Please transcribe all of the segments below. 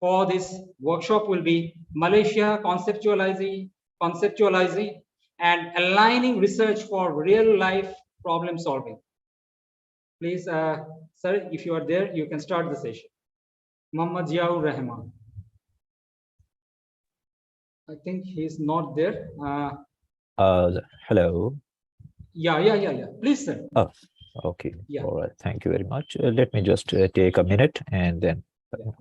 for this workshop will be Malaysia conceptualizing and aligning research for real life problem solving. Please, sir, if you are there, you can start the session. Muhammad Ziaur Rahman. I think he's not there. Hello. Yeah. Please, sir. Oh, okay. Yeah. All right. Thank you very much. Let me just take a minute and then. Yeah.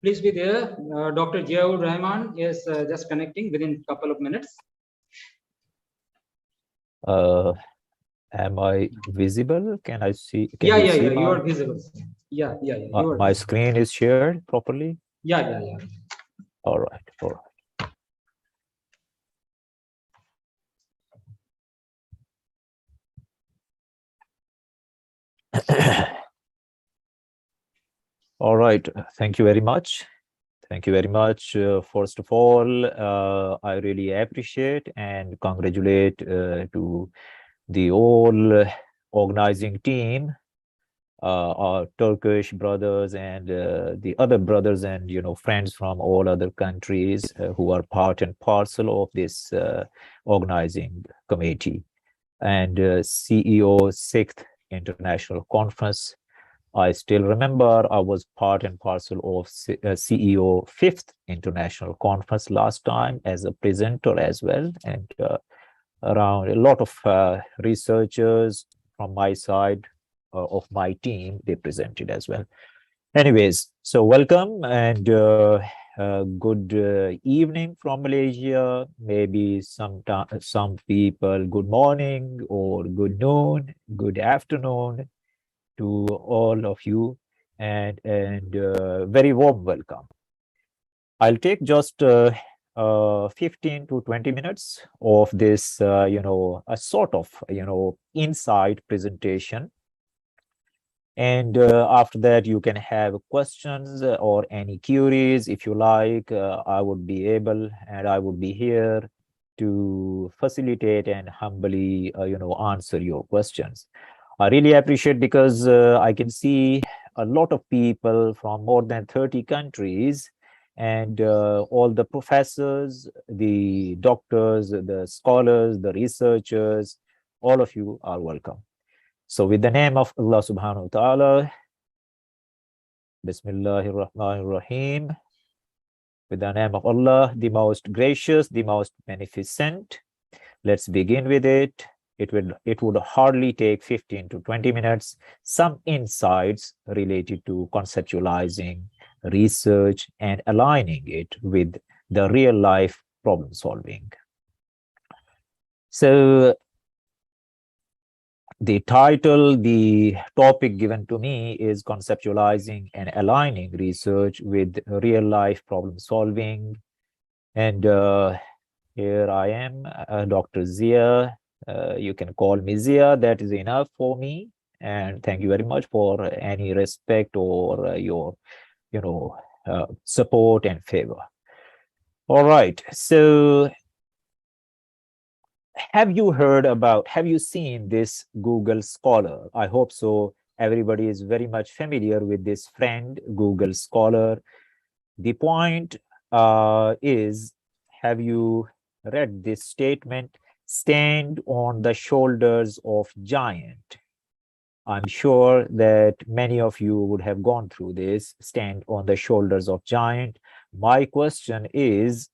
Please be there. Dr. Ziaur Rahman is just connecting within a couple of minutes. Am I visible? Can I see? Yeah. You are visible. Yeah. My screen is shared properly? Yeah. All right. All right. Thank you very much. First of all, I really appreciate and congratulate to the whole organizing team, our Turkish brothers and the other brothers and friends from all other countries who are part and parcel of this organizing committee, and CEO 6th International Conference. I still remember I was part and parcel of CEO 5th International Conference last time as a presenter as well, and around a lot of researchers from my side of my team, they presented as well. Anyways, so welcome and good evening from Malaysia. Maybe some people good morning or good noon, good afternoon to all of you, and very warm welcome. I'll take just 15 to 20 minutes of this, a sort of, inside presentation. And after that, you can have questions or any queries if you like. I would be able and I would be here to facilitate and humbly, answer your questions. I really appreciate because I can see a lot of people from more than 30 countries, and all the professors, the doctors, the scholars, the researchers, all of you are welcome. So with the name of Allah subhanahu wa ta'ala, Bismillahir Rahmanir Rahim, with the name of Allah, the most gracious, the most beneficent, let's begin with it. It would hardly take 15 to 20 minutes, some insights related to conceptualizing, research, and aligning it with the real life problem solving. So the title, the topic given to me is conceptualizing and aligning research with real life problem solving. And here I am, Dr. Zia. You can call me Zia, that is enough for me. And thank you very much for any respect or your, support and favor. All right, so have you seen this Google Scholar? I hope so. Everybody is very much familiar with this friend, Google Scholar. The point is, have you read this statement? Stand on the shoulders of giant. I'm sure that many of you would have gone through this, stand on the shoulders of giant. My question is,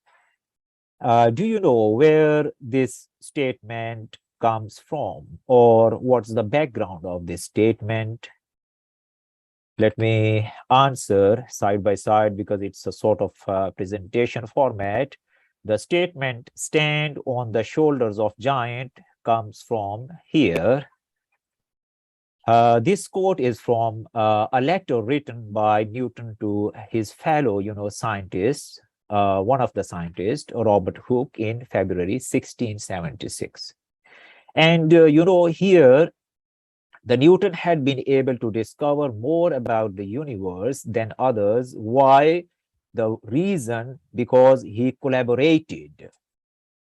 do you know where this statement comes from, or what's the background of this statement? Let me answer side by side because it's a sort of presentation format. The statement "stand on the shoulders of giant" comes from here. This quote is from a letter written by Newton to his fellow, scientists, one of the scientists, Robert Hooke, in February 1676. And, here, the Newton had been able to discover more about the universe than others. Why? The reason, because he collaborated.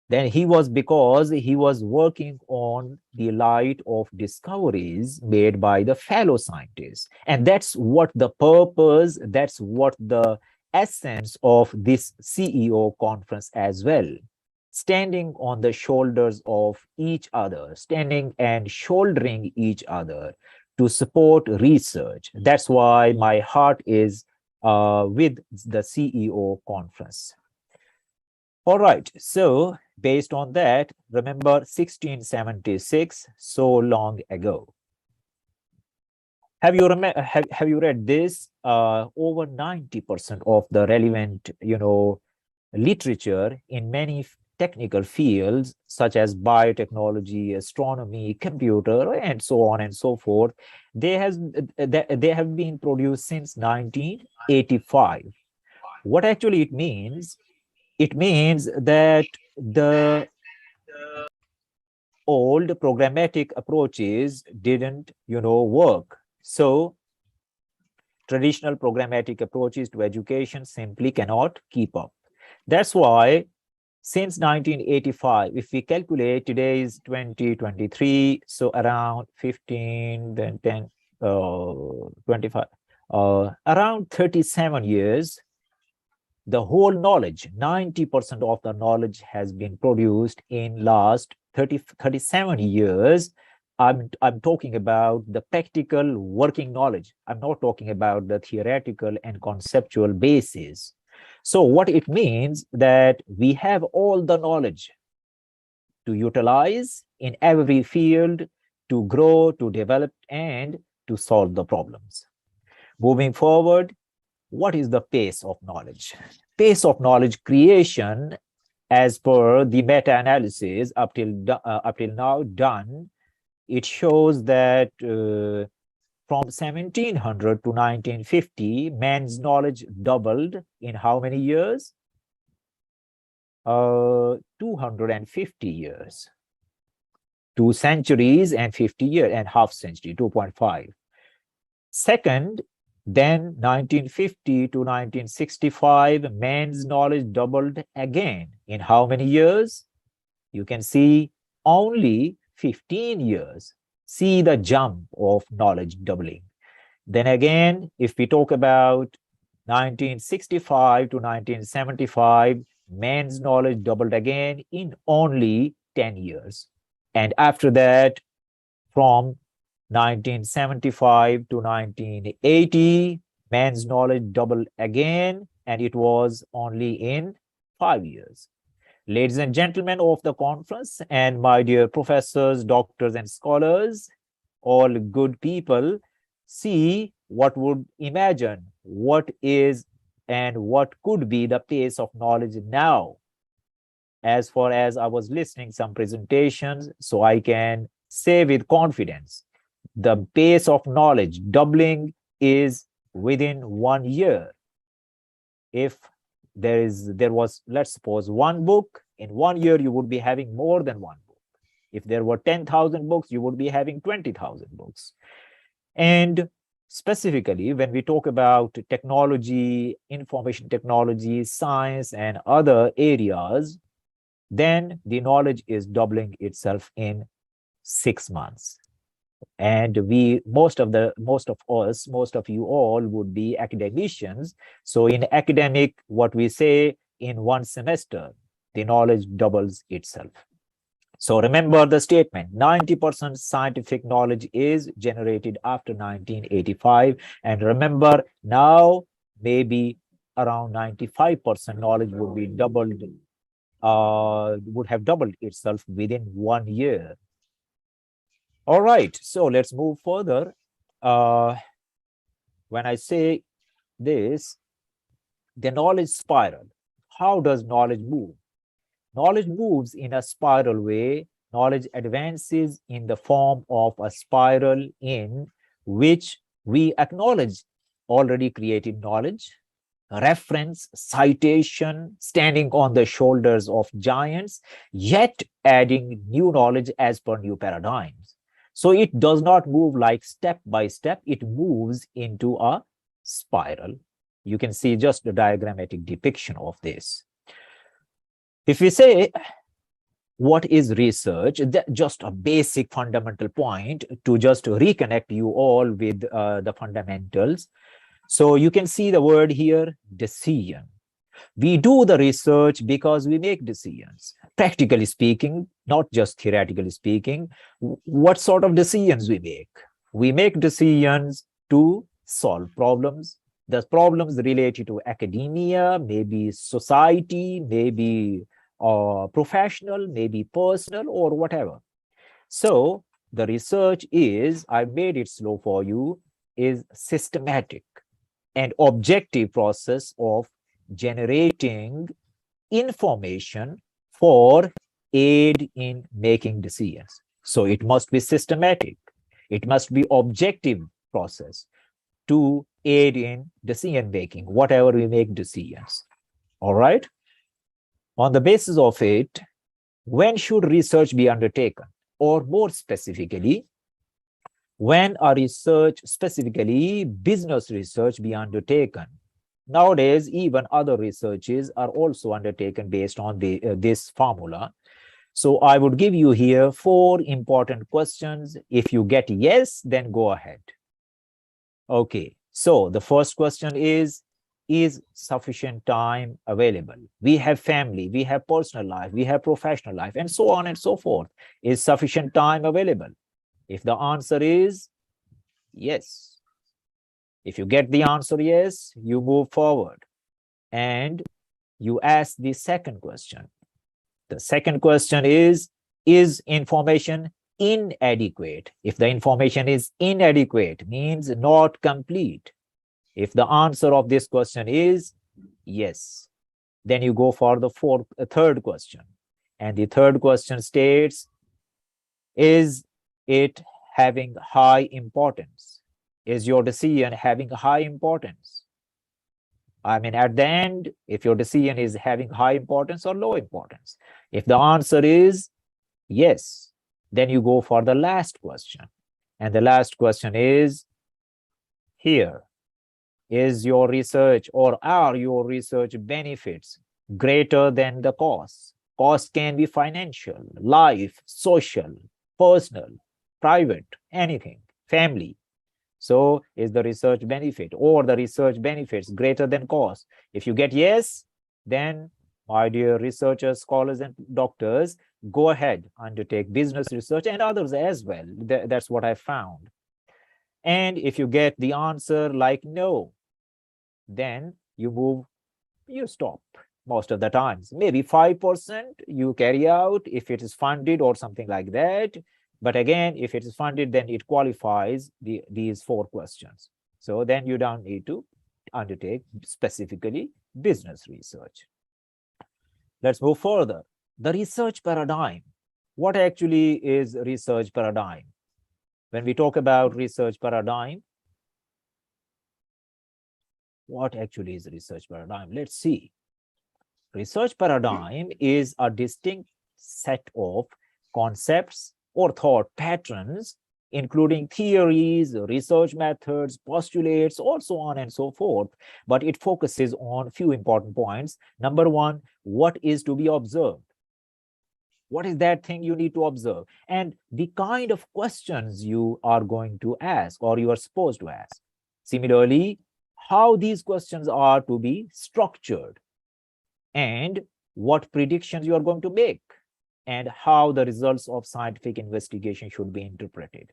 Then because he was working on the light of discoveries made by the fellow scientists. And that's what the purpose, that's what the essence of this CEO conference as well. Standing on the shoulders of each other, standing and shouldering each other to support research. That's why my heart is with the CEO conference. All right, so based on that, remember 1676, so long ago. Have you read this? Over 90% of the relevant, literature in many technical fields such as biotechnology, astronomy, computer, and so on and so forth, they have been produced since 1985. What actually it means? It means that the old programmatic approaches didn't, work. So traditional programmatic approaches to education simply cannot keep up. That's why since 1985, if we calculate, today is 2023, so around 15, then 10, 25, around 37 years, the whole knowledge, 90% of the knowledge has been produced in last 37 years. I'm talking about the practical working knowledge. I'm not talking about the theoretical and conceptual basis. So what it means that we have all the knowledge to utilize in every field to grow, to develop, and to solve the problems. Moving forward, what is the pace of knowledge? Pace of knowledge creation, as per the meta-analysis up till now done, it shows that from 1700 to 1950, man's knowledge doubled in how many years? 250 years. 2 centuries and 50 years and half century, 2.5. Second, then 1950 to 1965, man's knowledge doubled again. In how many years? You can see only 15 years. See the jump of knowledge doubling. Then again, if we talk about 1965 to 1975, man's knowledge doubled again in only 10 years. And after that, from 1975 to 1980, man's knowledge doubled again, and it was only in 5 years. Ladies and gentlemen of the conference, and my dear professors, doctors, and scholars, all good people, see what would imagine what is and what could be the pace of knowledge now. As far as I was listening some presentations, so I can say with confidence, the pace of knowledge doubling is within 1 year. If there was, let's suppose, one book, in 1 year you would be having more than one book. If there were 10,000 books, you would be having 20,000 books. And specifically, when we talk about technology, information technology, science, and other areas, then the knowledge is doubling itself in 6 months. And most of you all would be academicians. So in academic, what we say, in 1 semester, the knowledge doubles itself. So remember the statement, 90% scientific knowledge is generated after 1985. And remember, now maybe around 95% knowledge would be doubled, would have doubled itself within 1 year. All right, so let's move further. When I say this, the knowledge spiral, how does knowledge move? Knowledge moves in a spiral way knowledge advances in the form of a spiral in which we acknowledge already created knowledge, reference, citation, standing on the shoulders of giants, yet adding new knowledge as per new paradigms. So it does not move like step by step, it moves into a spiral. You can see just the diagrammatic depiction of this. If we say, what is research? Just a basic fundamental point to just reconnect you all with the fundamentals. So you can see the word here, decision. We do the research because we make decisions. Practically speaking, not just theoretically speaking, what sort of decisions we make? We make decisions to solve problems. The problems related to academia, maybe society, maybe professional, maybe personal, or whatever. So the research is, I made it slow for you, is systematic and objective process of generating information for aid in making decisions. So it must be systematic. It must be objective process to aid in decision making, whatever we make decisions. All right. On the basis of it, when should research be undertaken? Or more specifically, when a research, specifically business research, be undertaken? Nowadays, even other researches are also undertaken based on this formula. So I would give you here 4 important questions. If you get yes, then go ahead. Okay, so the first question is sufficient time available? We have family, we have personal life, we have professional life, and so on and so forth. Is sufficient time available? If the answer is yes, if you get the answer yes, you move forward and you ask the second question. The second question is information inadequate? If the information is inadequate, means not complete. If the answer of this question is yes, then you go for the third question. And the third question states, is it having high importance? Is your decision having high importance? I mean, at the end, if your decision is having high importance or low importance. If the answer is yes, then you go for the last question. And the last question is here. Is your research or are your research benefits greater than the costs? Cost can be financial, life, social, personal, private, anything, family. So is the research benefit or the research benefits greater than cost? If you get yes, then my dear researchers, scholars, and doctors, go ahead, undertake business research and others as well. That's what I found. And if you get the answer like no, then you stop most of the times. Maybe 5% you carry out if it is funded or something like that. But again, if it is funded, then it qualifies these 4 questions. So then you don't need to undertake specifically business research. Let's move further. The research paradigm. What actually is research paradigm? When we talk about research paradigm, what actually is research paradigm? Let's see. Research paradigm is a distinct set of concepts or thought patterns, including theories, research methods, postulates, or so on and so forth. But it focuses on a few important points. Number 1, what is to be observed? What is that thing you need to observe? And the kind of questions you are going to ask or you are supposed to ask. Similarly, how these questions are to be structured and what predictions you are going to make and how the results of scientific investigation should be interpreted.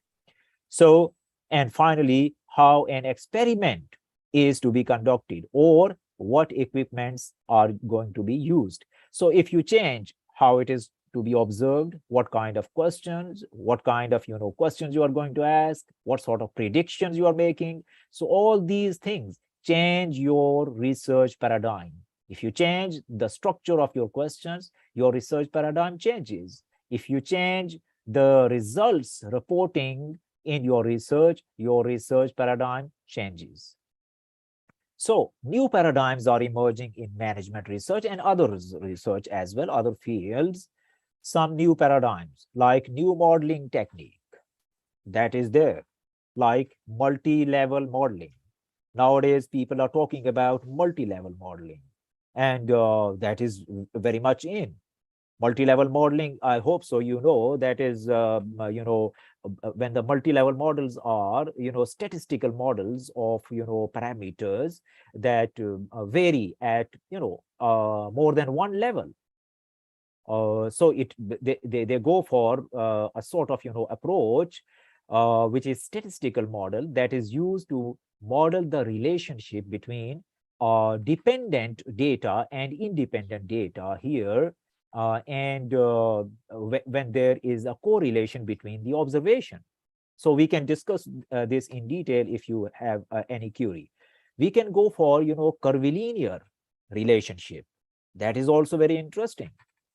So, and finally, how an experiment is to be conducted or what equipments are going to be used. So if you change how it is to be observed, what kind of questions, what kind of questions you are going to ask, what sort of predictions you are making. So all these things change your research paradigm. If you change the structure of your questions, your research paradigm changes. If you change the results reporting in your research paradigm changes. So new paradigms are emerging in management research and other research as well, other fields. Some new paradigms like new modeling technique that is there, like multi-level modeling. Nowadays, people are talking about multi-level modeling, and that is very much in. Multi-level modeling, I hope so, that is, when the multi-level models are, statistical models of, parameters that vary at, more than one level. So they go for a sort of, approach, which is statistical model that is used to model the relationship between dependent data and independent data here, and when there is a correlation between the observation. So we can discuss this in detail if you have any query. We can go for, curvilinear relationship. That is also very interesting.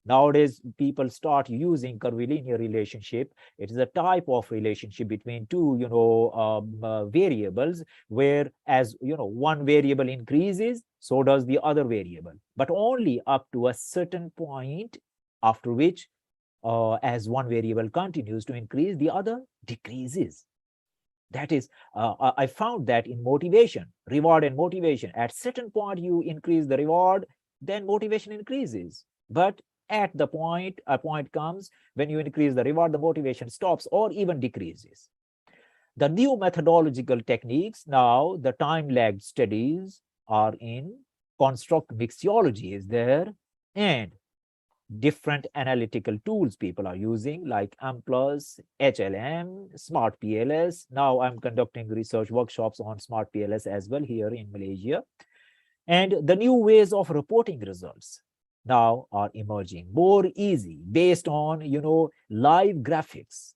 Nowadays, people start using curvilinear relationship. It is a type of relationship between two, variables, where as one variable increases, so does the other variable, but only up to a certain point, after which, as one variable continues to increase, the other decreases. That is, I found that in motivation, reward and motivation. At certain point, you increase the reward, then motivation increases. But at a point comes when you increase the reward, the motivation stops or even decreases. The new methodological techniques, now the time-lagged studies are in, construct mixology is there, and different analytical tools people are using like M+, HLM, Smart PLS. Now I'm conducting research workshops on Smart PLS as well here in Malaysia. And the new ways of reporting results now are emerging, more easy, based on, live graphics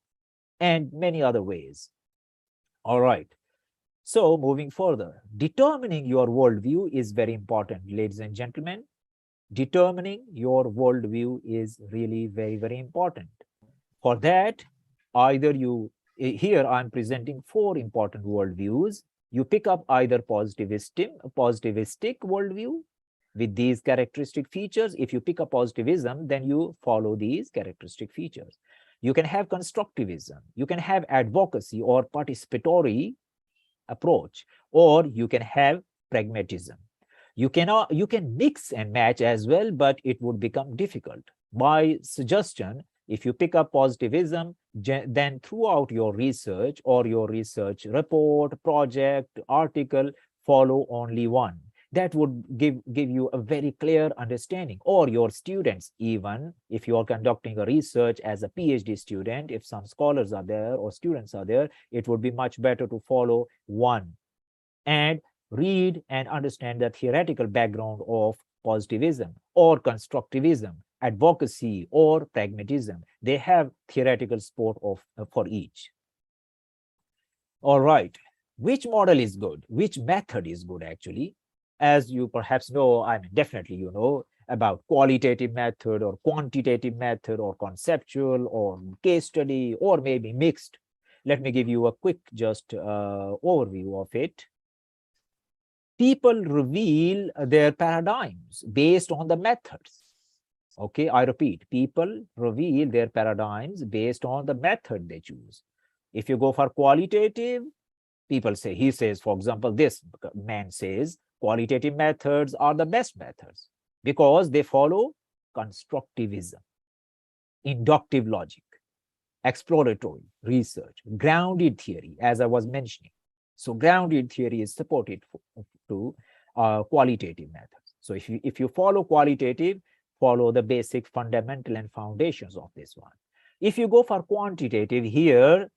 and many other ways. All right. So moving further, determining your worldview is very important, ladies and gentlemen. Determining your worldview is really very, very important. For that, either here I'm presenting 4 important worldviews. You pick up either positivistic worldview with these characteristic features. If you pick up positivism, then you follow these characteristic features. You can have constructivism, you can have advocacy or participatory approach, or you can have pragmatism. You can mix and match as well, but it would become difficult. My suggestion, if you pick up positivism, then throughout your research or your research report, project, article, follow only one. That would give you a very clear understanding. Or your students, even if you are conducting a research as a PhD student, if some scholars are there or students are there, it would be much better to follow one and read and understand the theoretical background of positivism or constructivism, advocacy or pragmatism. They have theoretical support for each. All right. Which model is good? Which method is good, actually? As you perhaps know, I mean, definitely you know about qualitative method or quantitative method or conceptual or case study or maybe mixed. Let me give you a quick just overview of it. People reveal their paradigms based on the methods. Okay, I repeat, people reveal their paradigms based on the method they choose. If you go for qualitative, people say, he says, for example, this man says, qualitative methods are the best methods because they follow constructivism, inductive logic, exploratory research, grounded theory, as I was mentioning. So grounded theory is supported to qualitative methods. So if you follow qualitative, follow the basic fundamental and foundations of this one. If you go for quantitative here,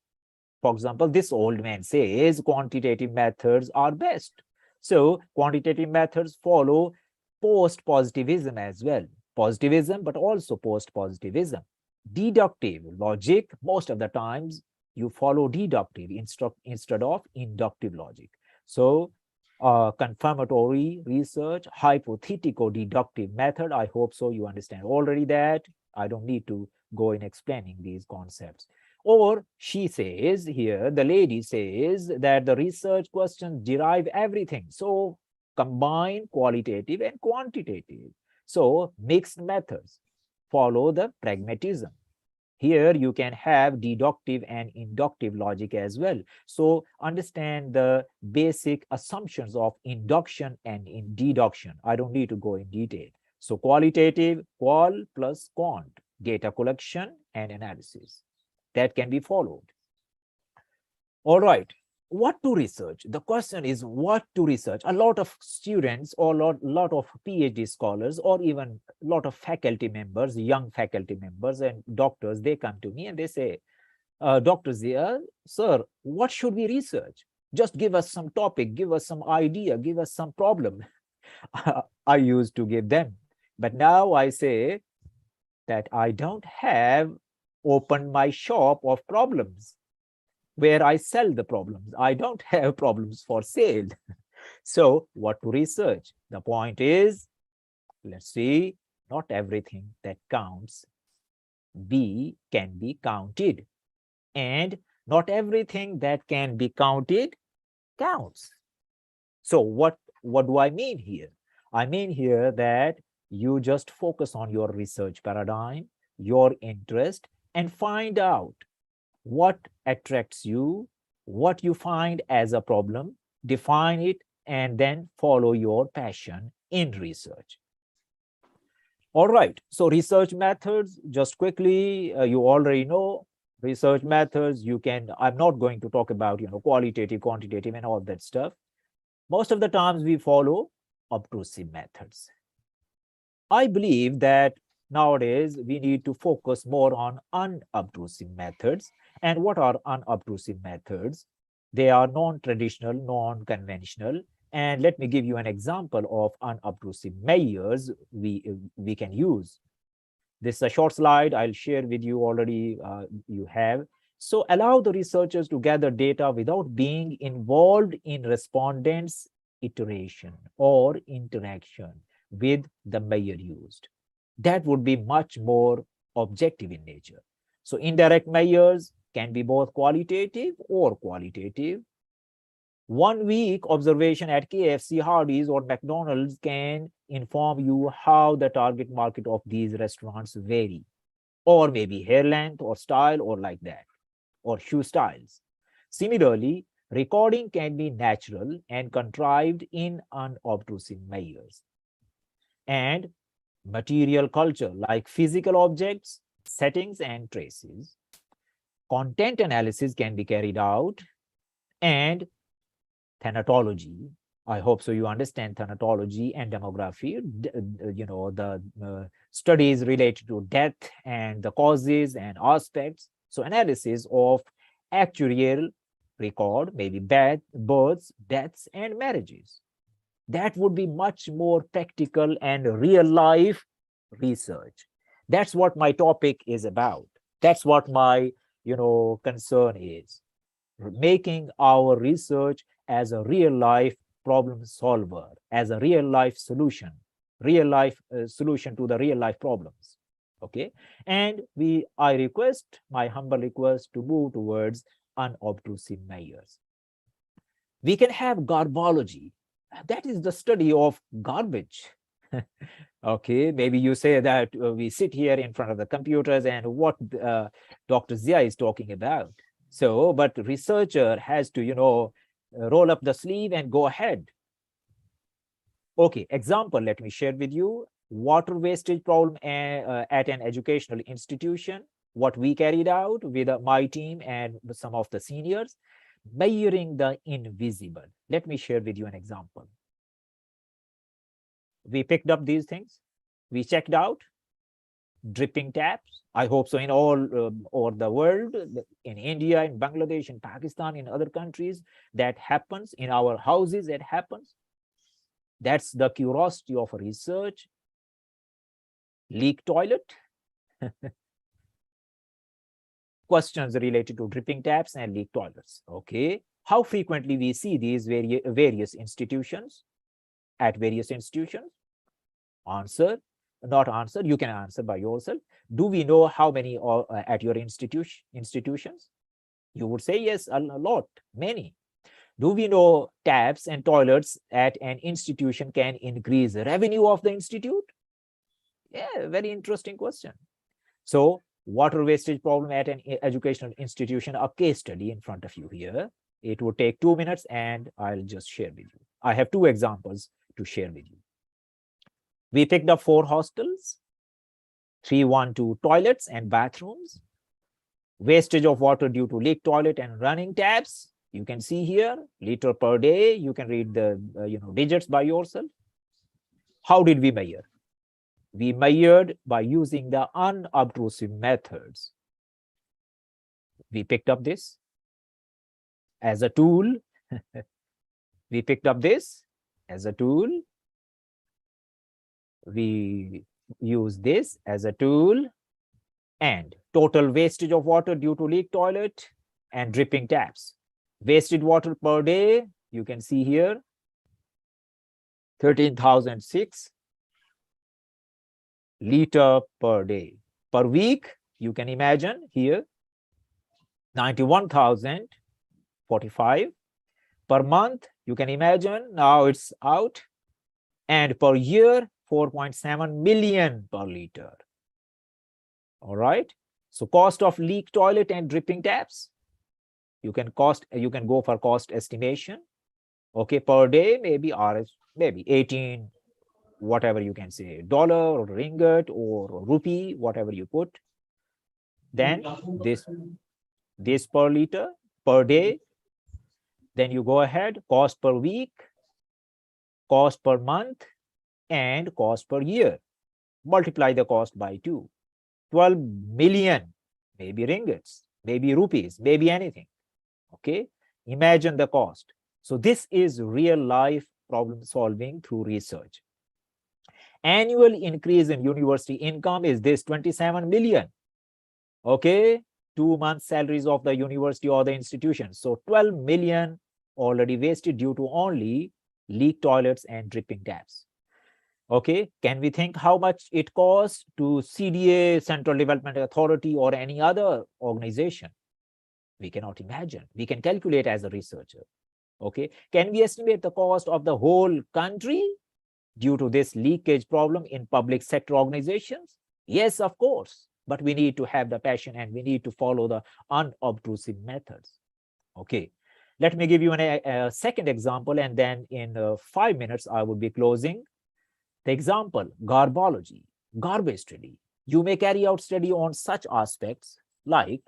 for example, this old man says quantitative methods are best. So quantitative methods follow post-positivism as well. Positivism, but also post-positivism. Deductive logic, most of the times you follow deductive instead of inductive logic. So confirmatory research, hypothetical deductive method, I hope so you understand already that. I don't need to go in explaining these concepts. Or she says here, the lady says that the research questions derive everything. So combine qualitative and quantitative. So mixed methods follow the pragmatism. Here you can have deductive and inductive logic as well. So understand the basic assumptions of induction and in deduction. I don't need to go in detail. So qualitative, qual plus quant, data collection and analysis. That can be followed. All right. What to research? The question is what to research. A lot of students or lot of PhD scholars or even a lot of faculty members, young faculty members and doctors, they come to me and they say, Dr. Zia, sir, what should we research? Just give us some topic, give us some idea, give us some problem. I used to give them. But now I say that I don't have opened my shop of problems where I sell the problems. I don't have problems for sale. So what to research? The point is, let's see, not everything that counts can be counted. And not everything that can be counted counts. So what do I mean here? I mean here that you just focus on your research paradigm, your interest, and find out what attracts you, what you find as a problem, define it, and then follow your passion in research. All right, so research methods, just quickly, you already know research methods. I'm not going to talk about, qualitative, quantitative, and all that stuff. Most of the times we follow obtrusive methods. I believe that nowadays we need to focus more on unobtrusive methods. And what are unobtrusive methods? They are non-traditional, non-conventional. And let me give you an example of unobtrusive measures we can use. This is a short slide I'll share with you already, you have. So allow the researchers to gather data without being involved in respondents' iteration or interaction with the measure used. That would be much more objective in nature. So indirect measures can be both qualitative or qualitative. 1 week observation at KFC, Hardee's, or McDonald's can inform you how the target market of these restaurants vary, or maybe hair length or style or like that, or shoe styles. Similarly, recording can be natural and contrived in unobtrusive measures. And material culture, like physical objects, settings, and traces. Content analysis can be carried out, and thanatology. I hope so you understand thanatology and demography, the studies related to death and the causes and aspects. So analysis of actuarial record, maybe births, deaths, and marriages. That would be much more practical and real life research. That's what my topic is about. That's what my, concern is. Making our research as a real life problem solver, as a real life solution to the real life problems. Okay. And my humble request to move towards unobtrusive measures. We can have garbology. That is the study of garbage. Okay, maybe you say that we sit here in front of the computers and what Dr. Zia is talking about. So, but researcher has to, roll up the sleeve and go ahead. Okay, example, let me share with you. Water wastage problem at an educational institution, what we carried out with my team and some of the seniors, measuring the invisible. Let me share with you an example. We picked up these things. We checked out dripping taps. I hope so in all over the world, in India, in Bangladesh, in Pakistan, in other countries, that happens. In our houses, it happens. That's the curiosity of research. Leak toilet. Questions related to dripping taps and leak toilets. Okay. How frequently we see these various institutions, at various institutions? Answer, not answer, you can answer by yourself. Do we know how many at your institutions? You would say yes, a lot, many. Do we know taps and toilets at an institution can increase the revenue of the institute? Yeah, very interesting question. So water wastage problem at an educational institution, a case study in front of you here. It would take 2 minutes and I'll just share with you. I have 2 examples to share with you. We picked up 4 hostels, 312 toilets and bathrooms, wastage of water due to leak toilet and running taps. You can see here, liter per day. You can read the digits by yourself. How did we measure? We measured by using the unobtrusive methods. We picked up this as a tool. We picked up this as a tool. We use this as a tool, and total wastage of water due to leak toilet and dripping taps. Wasted water per day, you can see here, 13,006 liter per day. Per week, you can imagine here, 91,045. Per month, you can imagine, now it's out. And per year, 4.7 million per liter. All right. So cost of leak toilet and dripping taps. You can go for cost estimation. Okay, per day, maybe RS, maybe 18, whatever you can say, dollar or ringgit or rupee, whatever you put. Then this per liter per day. Then you go ahead, cost per week, cost per month, and cost per year. Multiply the cost by 2. 12 million, maybe ringgits, maybe rupees, maybe anything. Okay, imagine the cost. So this is real life problem solving through research. Annual increase in university income is this 27 million. Okay, 2 months salaries of the university or the institution. So 12 million already wasted due to only leak toilets and dripping taps. Okay, can we think how much it costs to CDA, Central Development Authority, or any other organization? We cannot imagine. We can calculate as a researcher. Okay, can we estimate the cost of the whole country due to this leakage problem in public sector organizations? Yes, of course. But we need to have the passion and we need to follow the unobtrusive methods. Okay, let me give you a second example, and then in 5 minutes, I will be closing. The example, garbology, garbage study. You may carry out study on such aspects like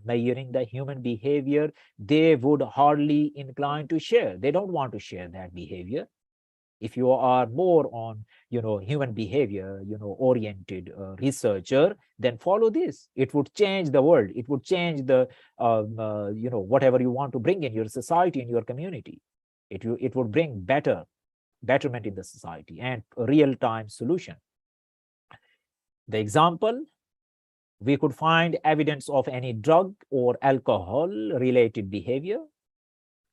measuring the human behavior they would hardly incline to share. They don't want to share that behavior. If you are more on, human behavior, oriented researcher, then follow this. It would change the world. It would change the, whatever you want to bring in your society, in your community. It would bring betterment in the society and a real-time solution. The example, we could find evidence of any drug or alcohol-related behavior.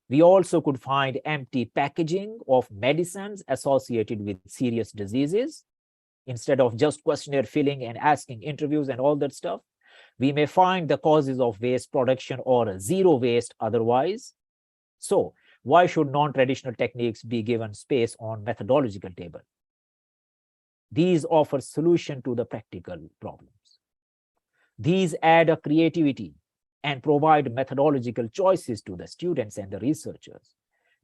We also could find empty packaging of medicines associated with serious diseases. Instead of just questionnaire filling and asking interviews and all that stuff, we may find the causes of waste production or zero waste otherwise. So, why should non-traditional techniques be given space on methodological table? These offer solution to the practical problems. These add a creativity and provide methodological choices to the students and the researchers.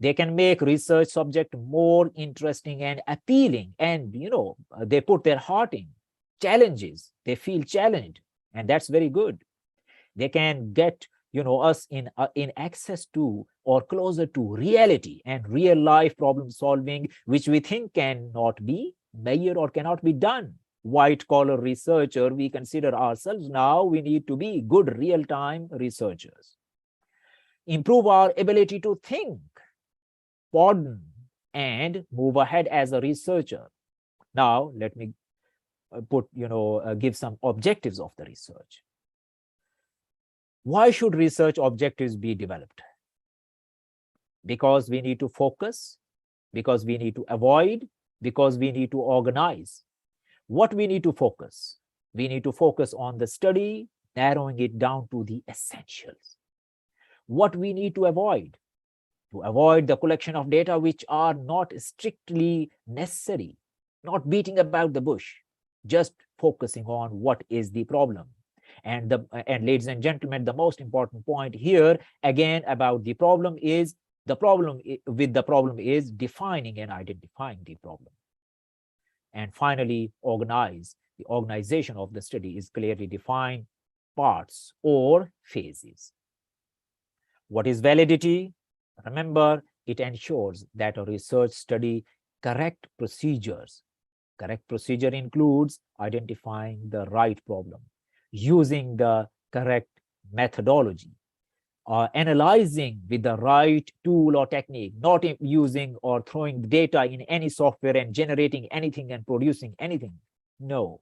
They can make research subject more interesting and appealing, and they put their heart in challenges. They feel challenged, and that's very good. They can get us in access to or closer to reality and real life problem solving, which we think cannot be measured or cannot be done. White collar researcher, we consider ourselves now, we need to be good real-time researchers. Improve our ability to think, pardon, and move ahead as a researcher. Now, let me give some objectives of the research. Why should research objectives be developed? Because we need to focus, because we need to avoid, because we need to organize. What we need to focus? We need to focus on the study, narrowing it down to the essentials. What we need to avoid? To avoid the collection of data which are not strictly necessary, not beating about the bush, just focusing on what is the problem. And ladies and gentlemen, the most important point here again about the problem is defining and identifying the problem. And finally, the organization of the study is clearly defined parts or phases. What is validity? Remember, it ensures that a research study correct procedures. Correct procedure includes identifying the right problem, using the correct methodology, analyzing with the right tool or technique, not using or throwing data in any software and generating anything and producing anything. No.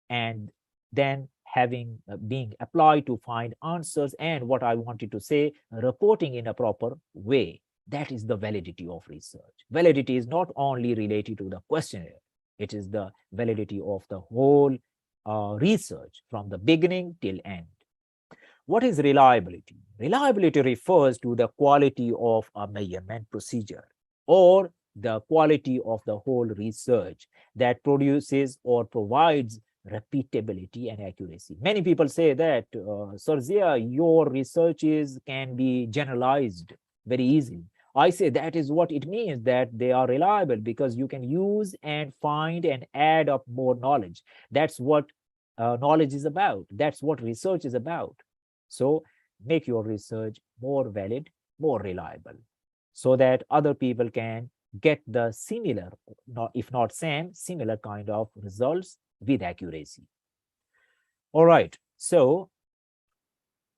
And then being applied to find answers, and what I wanted to say, reporting in a proper way. That is the validity of research. Validity is not only related to the questionnaire, it is the validity of the whole research from the beginning till end. What is reliability? Reliability refers to the quality of a measurement procedure or the quality of the whole research that produces or provides repeatability and accuracy. Many people say that, Sir Zia, your research can be generalized very easily. I say that is what it means, that they are reliable, because you can use and find and add up more knowledge. That's what knowledge is about. That's what research is about. So make your research more valid, more reliable, so that other people can get the similar, if not same, similar kind of results with accuracy. All right. So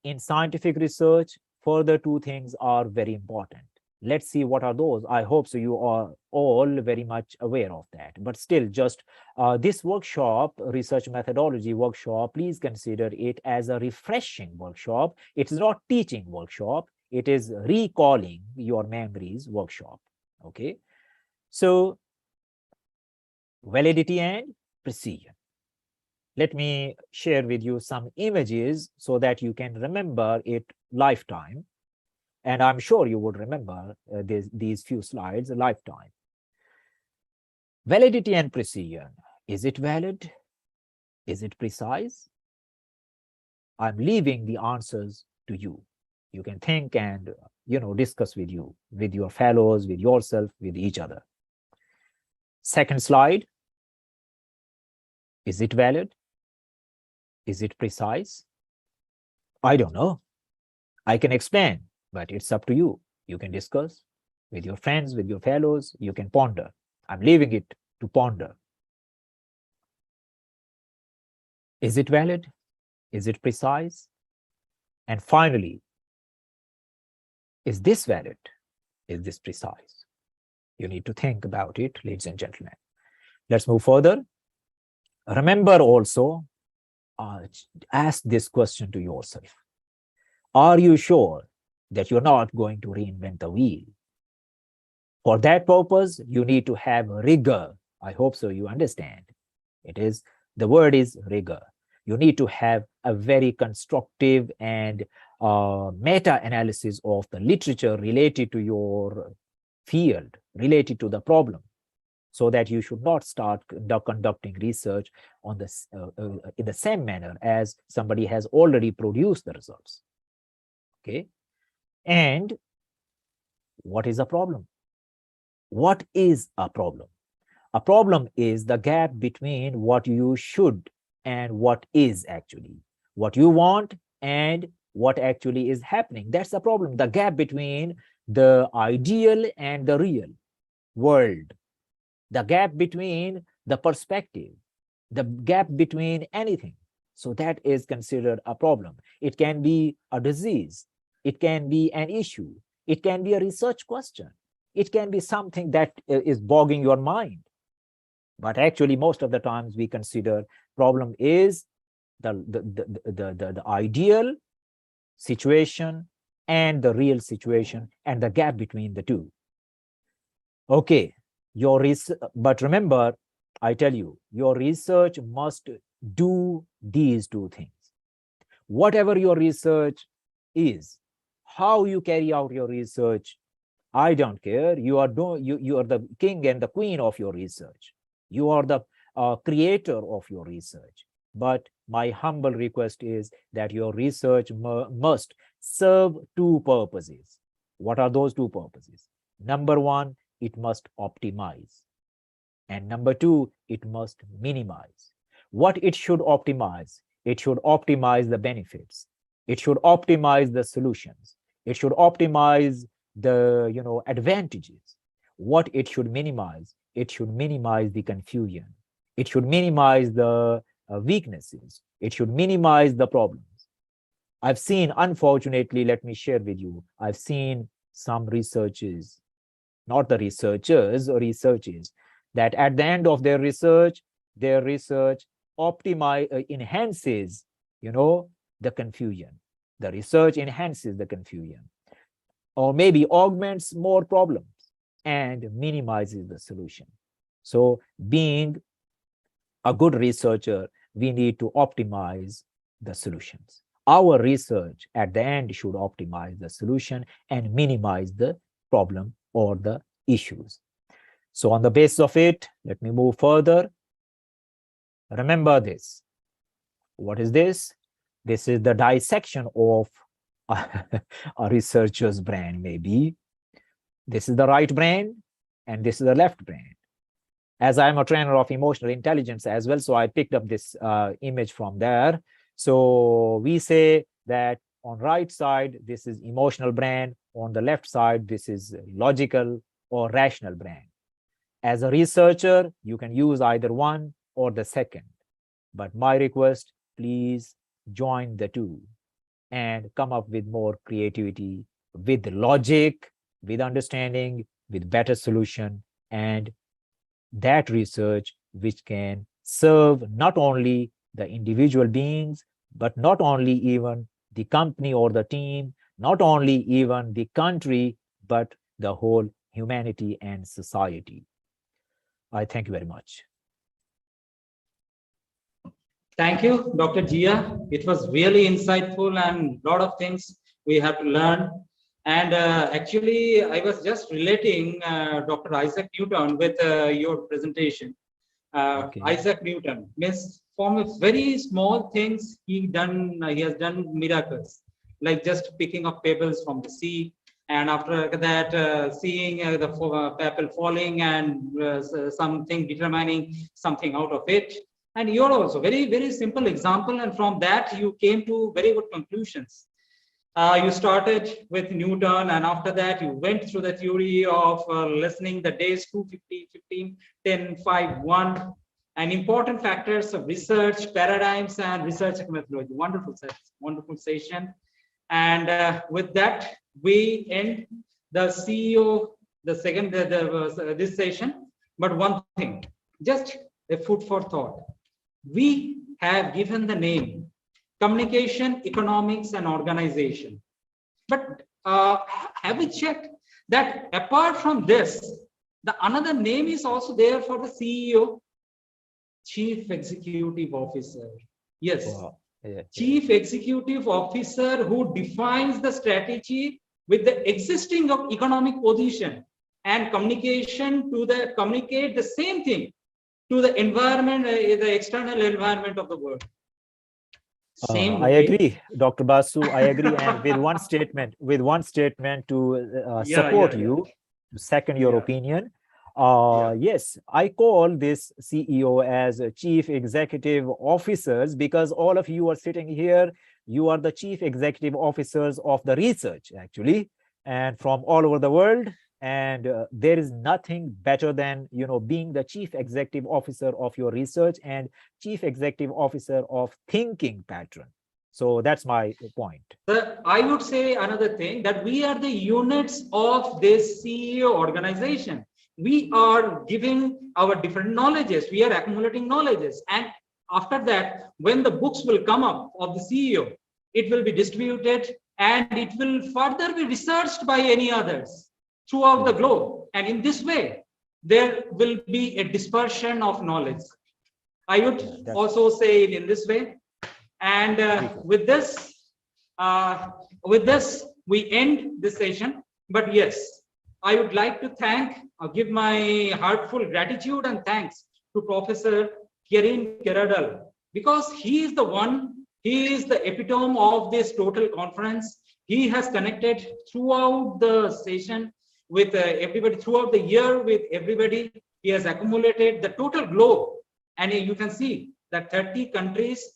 in scientific research, further two things are very important. Let's see what are those. I hope so you are all very much aware of that. But still, just this workshop, research methodology workshop, please consider it as a refreshing workshop. It's not teaching workshop. It is recalling your memories workshop. Okay. So validity and precision. Let me share with you some images so that you can remember it lifetime. And I'm sure you would remember these few slides a lifetime. Validity and precision. Is it valid? Is it precise? I'm leaving the answers to you. You can think and discuss with your fellows, with yourself, with each other. Second slide. Is it valid? Is it precise? I don't know. I can explain, but it's up to you. You can discuss with your friends, with your fellows. You can ponder. I'm leaving it to ponder. Is it valid? Is it precise? And finally, is this valid? Is this precise? You need to think about it, ladies and gentlemen. Let's move further. Remember also, ask this question to yourself. Are you sure that you're not going to reinvent the wheel? For that purpose, you need to have rigor. I hope so you understand. The word is rigor. You need to have a very constructive and meta-analysis of the literature related to your field, related to the problem, so that you should not start conducting research on this in the same manner as somebody has already produced the results. Okay. And what is a problem? What is a problem? A problem is the gap between what you should and what is actually, what you want and what actually is happening. That's the problem. The gap between the ideal and the real world, the gap between the perspective, the gap between anything. So that is considered a problem. It can be a disease. It can be an issue. It can be a research question. It can be something that is bogging your mind. But actually, most of the times we consider problem is the ideal situation and the real situation and the gap between the two. Okay, but remember, I tell you, your research must do these two things. Whatever your research is, how you carry out your research, I don't care. You are the king and the queen of your research. You are the creator of your research. But my humble request is that your research must serve two purposes. What are those two purposes? Number one, it must optimize. And number two, it must minimize. What it should optimize? It should optimize the benefits. It should optimize the solutions. It should optimize the advantages. What it should minimize? It should minimize the confusion. It should minimize the weaknesses. It should minimize the problems. I've seen, unfortunately, let me share with you, I've seen some researchers, not the researchers or researches, that at the end of their research enhances, the confusion. The research enhances the confusion, or maybe augments more problems and minimizes the solution. So being a good researcher, we need to optimize the solutions. Our research at the end should optimize the solution and minimize the problem or the issues. So on the basis of it, let me move further. Remember this. What is this? This is the dissection of a researcher's brain, maybe. This is the right brain, and this is the left brain. As I'm a trainer of emotional intelligence as well, so I picked up this image from there. So we say that on right side, this is emotional brain. On the left side, this is logical or rational brain. As a researcher, you can use either one or the second. But my request, please join the two and come up with more creativity, with logic, with understanding, with better solution, and that research which can serve not only the individual beings, but not only even the company or the team, not only even the country, but the whole humanity and society. I thank you very much. Thank you, Dr. Jia. It was really insightful and a lot of things we have to learn. And actually, I was just relating Dr. Isaac Newton with your presentation. Okay. Isaac Newton, means from a very small things he has done miracles, like just picking up pebbles from the sea, and after that seeing the pebble falling and something determining something out of it. And you're also very simple example, and from that you came to very good conclusions. You started with Newton, and after that you went through the theory of listening the days 250, 15, 10, 5, 1, and important factors of research paradigms and research methodology. Wonderful session. And with that, we end the CEO, the second, this session. But one thing, just a food for thought. We have given the name communication, economics, and organization. But have we checked that apart from this, the another name is also there for the CEO, Chief Executive Officer. Yes. Wow. Yeah. Chief Executive Officer who defines the strategy with the existing of economic position and communication to communicate the same thing to the environment, the external environment of the world. I agree, Dr. Basu. I agree, and with one statement to support you, to second your opinion. Yes, I call this CEO as Chief Executive Officers because all of you are sitting here. You are the Chief Executive Officers of the research, actually, and from all over the world. And there is nothing better than being the Chief Executive Officer of your research and Chief Executive Officer of thinking pattern. So that's my point. I would say another thing, that we are the units of this CEO organization. We are giving our different knowledges. We are accumulating knowledges. And after that, when the books will come up of the CEO, it will be distributed and it will further be researched by any others throughout the globe. And in this way, there will be a dispersion of knowledge. I would that's also say it in this way. And with this, we end this session. But yes, I would like to give my heartfelt gratitude and thanks to Professor Kirin Keradal, because he is the one, he is the epitome of this total conference. He has connected throughout the session with everybody, throughout the year with everybody. He has accumulated the total globe, and you can see that 30 countries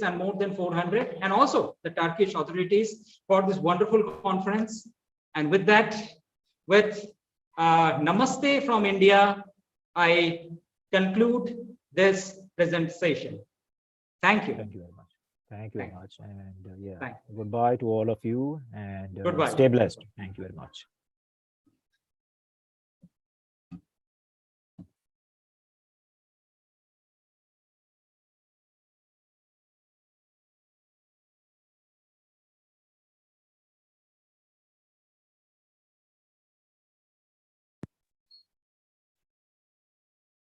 and more than 400, and also the Turkish authorities for this wonderful conference. And with that, with Namaste from India, I conclude this presentation. Thank you. Thank you very much. Thank you very much. And yeah, Thank goodbye to all of you, and Goodbye. stay blessed. Thank you very much.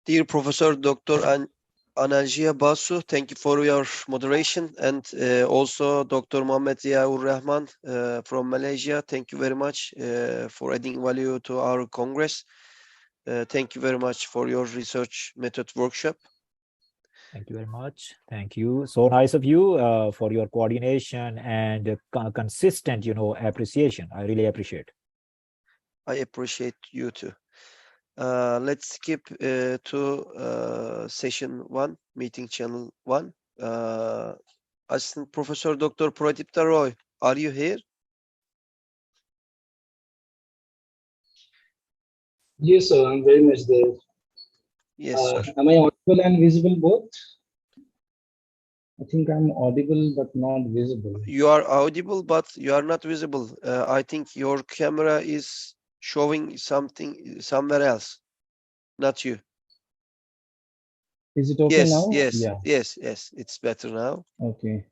Dear Professor Dr. Anajia Basu, thank you for your moderation, and also Dr. Mohammed Ziaur Rahman from Malaysia. Thank you very much for adding value to our Congress. Thank you very much for your research method workshop. Thank you very much. Thank you. So nice of you for your coordination and consistent, appreciation. I really appreciate. I appreciate you too. Let's skip to session 1, meeting channel 1. Assistant Professor Dr. Pradipta Roy, are you here? Yes, sir, I'm very much there. Yes, sir. Am I audible and visible both? I think I'm audible but not visible. You are audible, but you are not visible. I think your camera is showing something somewhere else, not you. Is it okay Yes, now? yes, Yeah. yes. It's better now. Okay.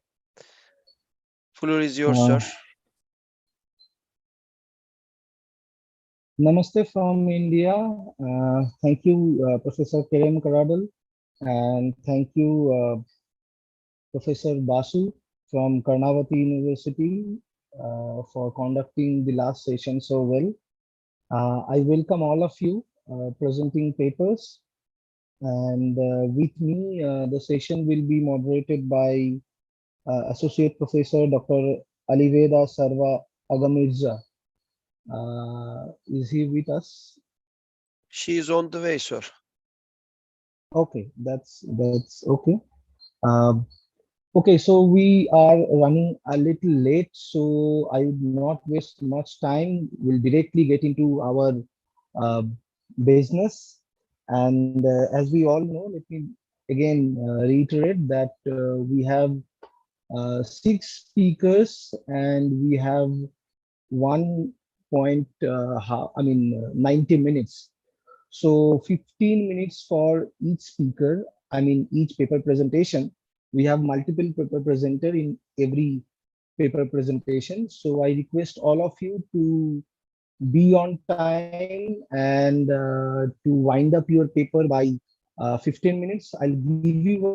Floor is yours, sir. Namaste from India. Thank you, Professor Kiran Karadal, and thank you, Professor Basu from Karnavati University for conducting the last session so well. I welcome all of you presenting papers, and with me, the session will be moderated by Associate Professor Dr. Aliveda Sarva Agamirza. Is he with us? She is on the way, sir. Okay, that's okay. Okay, so we are running a little late, so I would not waste much time. We'll directly get into our business. And as we all know, let me again reiterate that we have 6 speakers and we have 90 minutes. So 15 minutes for each speaker, each paper presentation. We have multiple paper presenter in every paper presentation. So I request all of you to be on time and to wind up your paper by 15 minutes. I'll give you a